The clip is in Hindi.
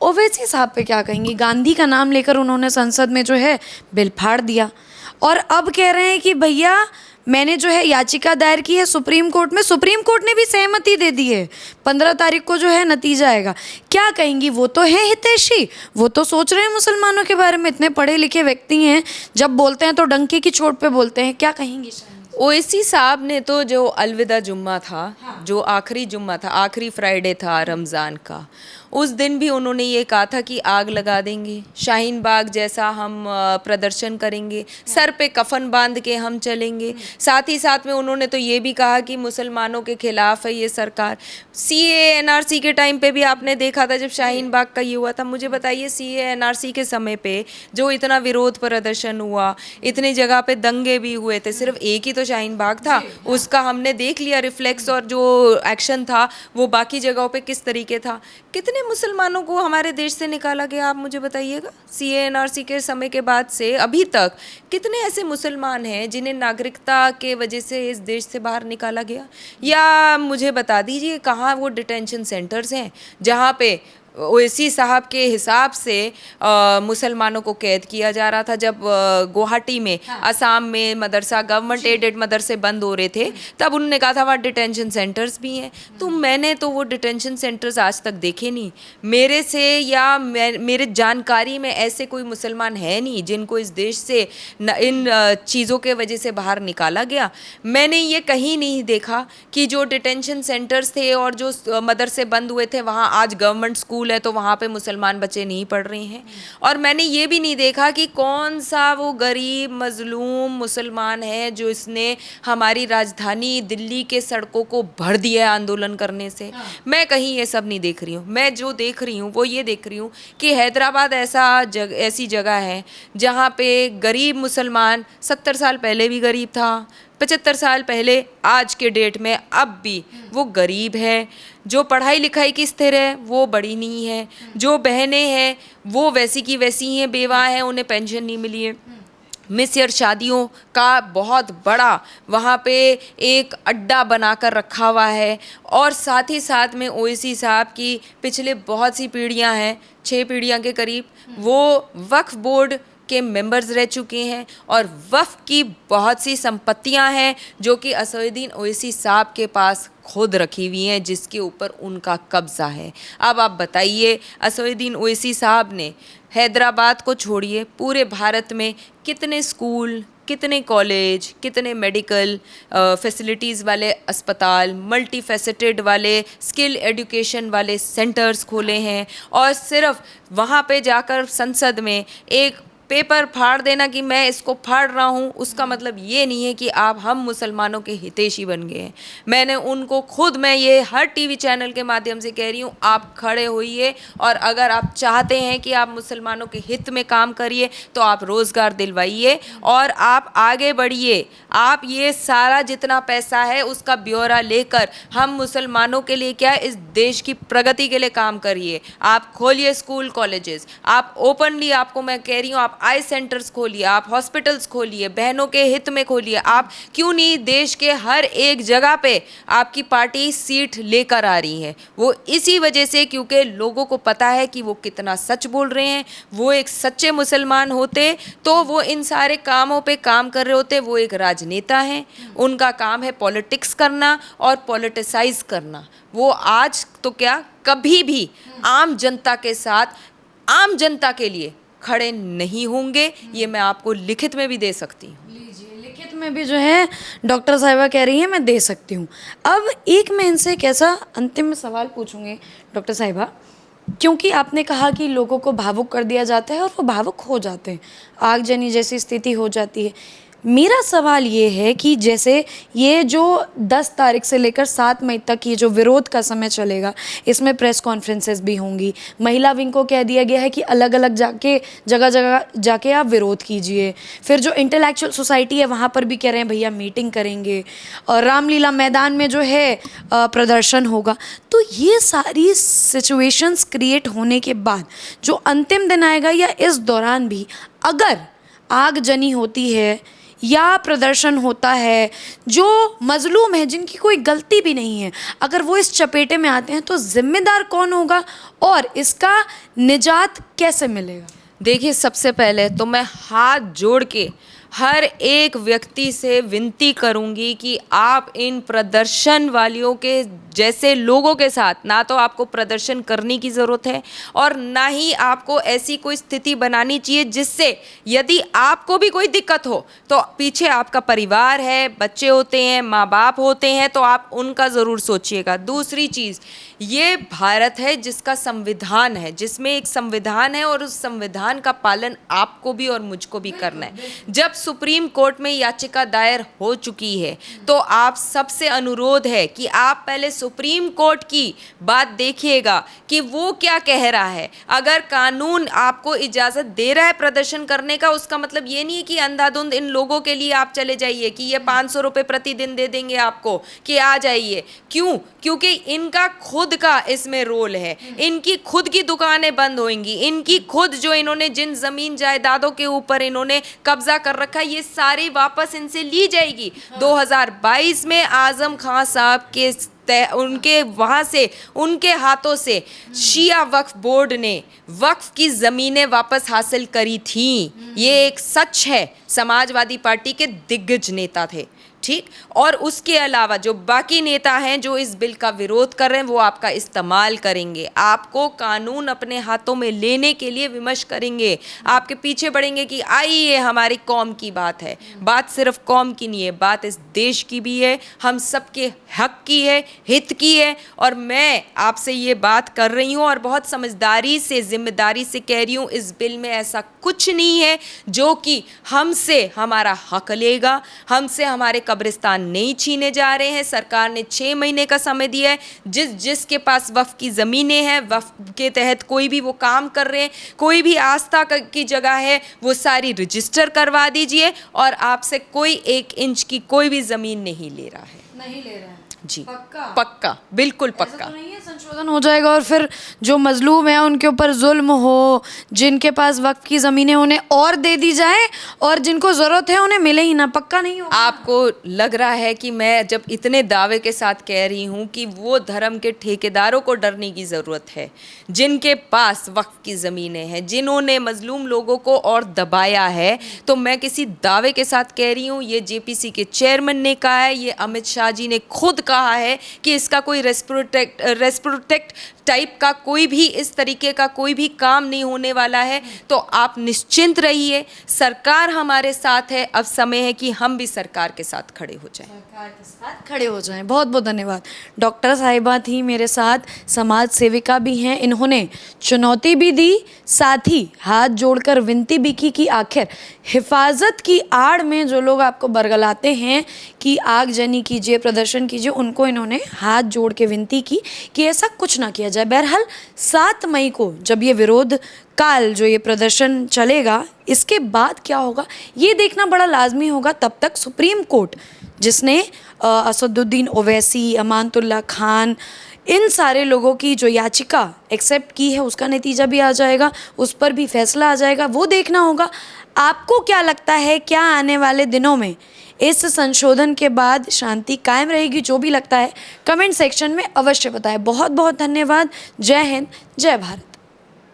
ओवैसी साहब पे क्या कहेंगी? गांधी का नाम लेकर उन्होंने संसद में जो है बिल फाड़ दिया और अब कह रहे हैं कि भैया मैंने जो है याचिका दायर की है सुप्रीम कोर्ट में, सुप्रीम कोर्ट ने भी सहमति दे दी है, 15 तारीख को जो है नतीजा आएगा। क्या कहेंगी? वो तो है हितैषी, वो तो सोच रहे हैं मुसलमानों के बारे में, इतने पढ़े लिखे व्यक्ति हैं, जब बोलते हैं तो डंके की चोट पे बोलते हैं। क्या कहेंगी? ओवैसी साहब ने तो जो अलविदा जुम्मा था, जो आखिरी जुम्मा था, आखिरी फ्राइडे था रमज़ान का, उस दिन भी उन्होंने ये कहा था कि आग लगा देंगे, शाहीन बाग जैसा हम प्रदर्शन करेंगे, सर पे कफन बांध के हम चलेंगे। साथ ही साथ में उन्होंने तो ये भी कहा कि मुसलमानों के खिलाफ है ये सरकार। सीए एनआरसी के टाइम पे भी आपने देखा था जब शाहीन बाग का ये हुआ था। मुझे बताइए सीए एनआरसी के समय पे जो इतना विरोध प्रदर्शन हुआ, इतनी जगह पे दंगे भी हुए थे, सिर्फ एक ही तो शाहीन बाग था, उसका हमने देख लिया रिफ्लेक्स, और जो एक्शन था वो बाकी जगहों पे किस तरीके था। कितने मुसलमानों को हमारे देश से निकाला गया, आप मुझे बताइएगा। सीएनआरसी के समय के बाद से अभी तक कितने ऐसे मुसलमान हैं जिन्हें नागरिकता के वजह से इस देश से बाहर निकाला गया? या मुझे बता दीजिए कहाँ वो डिटेंशन सेंटर्स हैं जहाँ पे ओवैसी साहब के हिसाब से मुसलमानों को कैद किया जा रहा था। जब गुवाहाटी में, असम में मदरसा, गवर्नमेंट एडेड मदरसे बंद हो रहे थे, तब उन्होंने कहा था वहाँ डिटेंशन सेंटर्स भी हैं। तो मैंने तो वो डिटेंशन सेंटर्स आज तक देखे नहीं। मेरे से या मेरे जानकारी में ऐसे कोई मुसलमान है नहीं जिनको इस देश से इन चीज़ों के वजह से बाहर निकाला गया। मैंने ये कहीं नहीं देखा कि जो डिटेंशन सेंटर्स थे और जो मदरसे बंद हुए थे वहाँ आज गवर्नमेंट स्कूल है तो वहाँ पे मुसलमान बच्चे नहीं पढ़ रहे हैं। और मैंने ये भी नहीं देखा कि कौन सा वो गरीब मजलूम मुसलमान है जो इसने हमारी राजधानी दिल्ली के सड़कों को भर दिया है आंदोलन करने से। मैं कहीं ये सब नहीं देख रही हूँ। मैं जो देख रही हूँ वो ये देख रही हूँ कि हैदराबाद ऐसी जगह है जहाँ पे गरीब मुसलमान 70 साल पहले भी गरीब था, 75 साल पहले, आज के डेट में अब भी वो गरीब है। जो पढ़ाई लिखाई की स्थिर है वो बड़ी नहीं है। जो बहनें हैं वो वैसी की वैसी हैं, बेवा हैं, उन्हें पेंशन नहीं मिली है। मिसर शादियों का बहुत बड़ा वहाँ पे एक अड्डा बनाकर रखा हुआ है। और साथ ही साथ में ओवैसी साहब की पिछले बहुत सी पीढ़ियाँ हैं, 6 पीढ़ियाँ के करीब, वो वक्फ बोर्ड के मेंबर्स रह चुके हैं और वक्फ की बहुत सी संपत्तियां हैं जो कि असदुद्दीन ओवैसी साहब के पास खुद रखी हुई हैं, जिसके ऊपर उनका कब्ज़ा है। अब आप बताइए, असदुद्दीन ओवैसी साहब ने हैदराबाद को छोड़िए पूरे भारत में कितने स्कूल, कितने कॉलेज, कितने मेडिकल फैसिलिटीज़ वाले अस्पताल, मल्टी फैसेटेड वाले स्किल एजुकेशन वाले सेंटर्स खोले हैं। और सिर्फ वहाँ पे जाकर संसद में एक पेपर फाड़ देना कि मैं इसको फाड़ रहा हूँ, उसका मतलब ये नहीं है कि आप हम मुसलमानों के हितैषी बन गए हैं। मैंने उनको खुद, मैं ये हर टीवी चैनल के माध्यम से कह रही हूँ, आप खड़े होइए और अगर आप चाहते हैं कि आप मुसलमानों के हित में काम करिए तो आप रोज़गार दिलवाइए और आप आगे बढ़िए। आप ये सारा जितना पैसा है उसका ब्यौरा लेकर हम मुसलमानों के लिए क्या, इस देश की प्रगति के लिए काम करिए। आप खोलिए स्कूल कॉलेजेस, आप ओपनली, आपको मैं कह रही हूँ, आप आई सेंटर्स खोलिए, आप हॉस्पिटल्स खोलिए, बहनों के हित में खोलिए। आप क्यों नहीं, देश के हर एक जगह पे आपकी पार्टी सीट लेकर आ रही है। वो इसी वजह से क्योंकि लोगों को पता है कि वो कितना सच बोल रहे हैं। वो एक सच्चे मुसलमान होते तो वो इन सारे कामों पे काम कर रहे होते। वो एक राजनेता हैं, उनका काम है पॉलिटिक्स करना और पॉलिटिसाइज करना। वो आज तो क्या, कभी भी आम जनता के साथ, आम जनता के लिए खड़े नहीं होंगे। ये मैं आपको लिखित में भी दे सकती हूँ। लीजिए, लिखित में भी जो है डॉक्टर साहिबा कह रही हैं मैं दे सकती हूँ। अब एक मैं इनसे एक ऐसा अंतिम सवाल पूछूंगी डॉक्टर साहिबा, क्योंकि आपने कहा कि लोगों को भावुक कर दिया जाता है और वो भावुक हो जाते हैं, आगजनी जैसी स्थिति हो जाती है। मेरा सवाल ये है कि जैसे ये जो 10 तारीख से लेकर 7 मई तक ये जो विरोध का समय चलेगा, इसमें प्रेस कॉन्फ्रेंसेस भी होंगी। महिला विंग को कह दिया गया है कि अलग अलग जगह जगह जाके आप विरोध कीजिए। फिर जो इंटेलेक्चुअल सोसाइटी है वहाँ पर भी कह रहे हैं भैया मीटिंग करेंगे और रामलीला मैदान में जो है प्रदर्शन होगा। तो ये सारी सिचुएशंस क्रिएट होने के बाद जो अंतिम दिन आएगा या इस दौरान भी अगर आगजनी होती है या प्रदर्शन होता है, जो मजलूम है, जिनकी कोई गलती भी नहीं है, अगर वो इस चपेटे में आते हैं तो जिम्मेदार कौन होगा और इसका निजात कैसे मिलेगा? देखिए, सबसे पहले तो मैं हाथ जोड़ के हर एक व्यक्ति से विनती करूंगी कि आप इन प्रदर्शन वालियों के जैसे लोगों के साथ ना तो आपको प्रदर्शन करने की ज़रूरत है और ना ही आपको ऐसी कोई स्थिति बनानी चाहिए जिससे यदि आपको भी कोई दिक्कत हो तो पीछे आपका परिवार है, बच्चे होते हैं, माँ बाप होते हैं, तो आप उनका ज़रूर सोचिएगा। दूसरी चीज़, ये भारत है जिसका संविधान है, जिसमें एक संविधान है और उस संविधान का पालन आपको भी और मुझको भी करना है। जब सुप्रीम कोर्ट में याचिका दायर हो चुकी है तो आप सबसे अनुरोध है कि आप पहले सुप्रीम कोर्ट की बात देखिएगा कि वो क्या कह रहा है। अगर कानून आपको इजाज़त दे रहा है प्रदर्शन करने का, उसका मतलब ये नहीं है कि अंधाधुंध इन लोगों के लिए आप चले जाइए कि ये 500 रुपये प्रतिदिन दे देंगे आपको कि आ जाइए। क्यों? क्योंकि इनका खुद का इसमें रोल है, इनकी खुद की दुकानें बंद होंगी, इनकी खुद जो इन्होंने जिन ज़मीन जायदादों के ऊपर इन्होंने कब्जा कर रखा है, ये सारी वापस इनसे ली जाएगी। 2022 में आज़म खान साहब के उनके वहाँ से, उनके हाथों से शिया वक्फ बोर्ड ने वक्फ की ज़मीनें वापस हासिल करी थी। ये एक सच है। समाजवादी पार्टी के दिग्गज नेता थे, ठीक। और उसके अलावा जो बाकी नेता हैं जो इस बिल का विरोध कर रहे हैं वो आपका इस्तेमाल करेंगे, आपको कानून अपने हाथों में लेने के लिए विमर्श करेंगे, आपके पीछे पड़ेंगे कि आइए हमारी कौम की बात है। बात सिर्फ कौम की नहीं है, बात इस देश की भी है, हम सबके हक की है, हित की है। और मैं आपसे ये बात कर रही हूँ और बहुत समझदारी से, जिम्मेदारी से कह रही हूँ, इस बिल में ऐसा कुछ नहीं है जो कि हमसे हमारा हक लेगा, हमसे हमारे कब्रिस्तान नहीं छीने जा रहे हैं। सरकार ने 6 महीने का समय दिया है। जिसके पास वक्फ की ज़मीनें हैं, वक्फ के तहत कोई भी वो काम कर रहे हैं, कोई भी आस्था की जगह है, वो सारी रजिस्टर करवा दीजिए और आपसे कोई 1 इंच की कोई भी ज़मीन नहीं ले रहा है। नहीं ले रहा है जी, पक्का? पक्का, बिल्कुल ऐसा पक्का। तो नहीं है, संशोधन हो जाएगा और फिर जो मजलूम है उनके ऊपर जुल्म हो, जिनके पास वक्त की ज़मीनें उन्हें और दे दी जाए और जिनको ज़रूरत है उन्हें मिले ही ना? पक्का नहीं होगा? आपको लग रहा है कि मैं जब इतने दावे के साथ कह रही हूँ कि वो धर्म के ठेकेदारों को डरने की ज़रूरत है जिनके पास वक्फ की ज़मीनें हैं, जिन्होंने मजलूम लोगों को और दबाया है, तो मैं किसी दावे के साथ कह रही हूँ, ये जेपीसी के चेयरमैन ने कहा है, ये अमित शाह जी ने खुद कहा है कि इसका कोई रेस्प्रोटेक्ट टाइप का कोई भी इस तरीके का कोई भी काम नहीं होने वाला है। तो आप निश्चिंत रहिए, सरकार हमारे साथ है। अब समय है कि हम भी सरकार के साथ खड़े हो जाएं। सरकार के साथ खड़े हो जाएं। बहुत बहुत धन्यवाद। डॉक्टर साहिबा थी मेरे साथ, समाज सेविका भी हैं, इन्होंने चुनौती भी दी, साथ ही हाथ जोड़कर विनती भी की कि आखिर हिफाजत की आड़ में जो लोग आपको बरगलाते हैं कि आगजनी कीजिए, प्रदर्शन कीजिए, उनको इन्होंने हाथ जोड़ के विनती की कि ऐसा कुछ ना किया जाए। बहरहाल 7 मई को जब ये विरोध काल जो ये प्रदर्शन चलेगा, इसके बाद क्या होगा ये देखना बड़ा लाजमी होगा। तब तक सुप्रीम कोर्ट, जिसने असदुद्दीन ओवैसी, अमानतुल्लाह खान, इन सारे लोगों की जो याचिका एक्सेप्ट की है, उसका नतीजा भी आ जाएगा, उस पर भी फैसला आ जाएगा, वो देखना होगा। आपको क्या लगता है, क्या आने वाले दिनों में इस संशोधन के बाद शांति कायम रहेगी? जो भी लगता है कमेंट सेक्शन में अवश्य बताएं। बहुत बहुत धन्यवाद। जय हिंद, जय भारत।